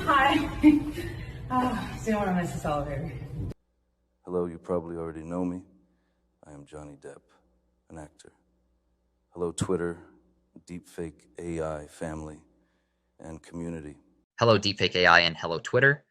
Hi. So you don't want to miss this elevator. Hello, you probably already know me. I am Johnny Depp, an actor. Hello, Twitter, Deepfake AI family, and community. Hello, Deepfake AI, and hello, Twitter.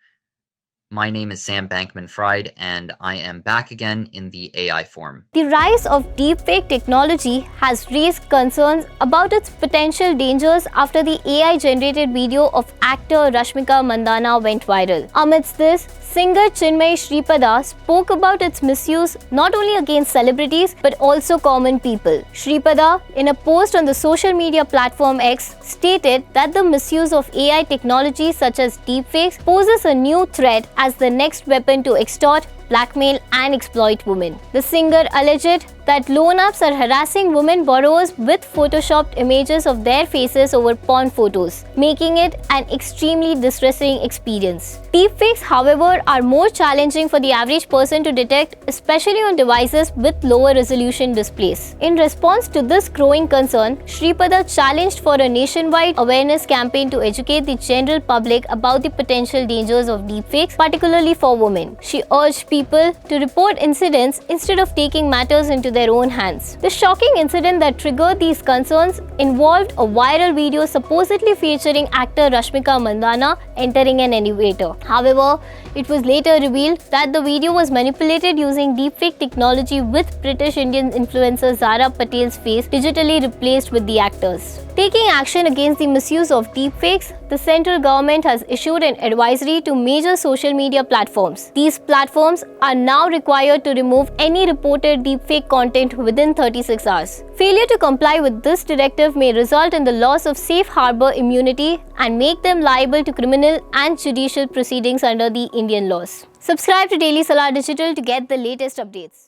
My name is Sam Bankman-Fried, and I am back again in the AI form. The rise of deepfake technology has raised concerns about its potential dangers after the AI-generated video of actor Rashmika Mandanna went viral. Amidst this, singer Chinmayi Sripaada spoke about its misuse not only against celebrities but also common people. Sripaada, in a post on the social media platform X, stated that the misuse of AI technology such as deepfakes poses a new threat as the next weapon to extort, blackmail and exploit women. The singer alleged that loan apps are harassing women borrowers with photoshopped images of their faces over porn photos, making it an extremely distressing experience. Deepfakes, however, are more challenging for the average person to detect, especially on devices with lower resolution displays. In response to this growing concern, Sripaada challenged for a nationwide awareness campaign to educate the general public about the potential dangers of deepfakes, particularly for women. She urged people to report incidents instead of taking matters into their own hands. The shocking incident that triggered these concerns involved a viral video supposedly featuring actor Rashmika Mandanna entering an elevator. However, it was later revealed that the video was manipulated using deepfake technology with British Indian influencer Zara Patel's face digitally replaced with the actor's. Taking action against the misuse of deepfakes, the central government has issued an advisory to major social media platforms. These platforms are now required to remove any reported deepfake content within 36 hours. Failure to comply with this directive may result in the loss of safe harbor immunity and make them liable to criminal and judicial proceedings under the Indian laws. Subscribe to Daily Salah Digital to get the latest updates.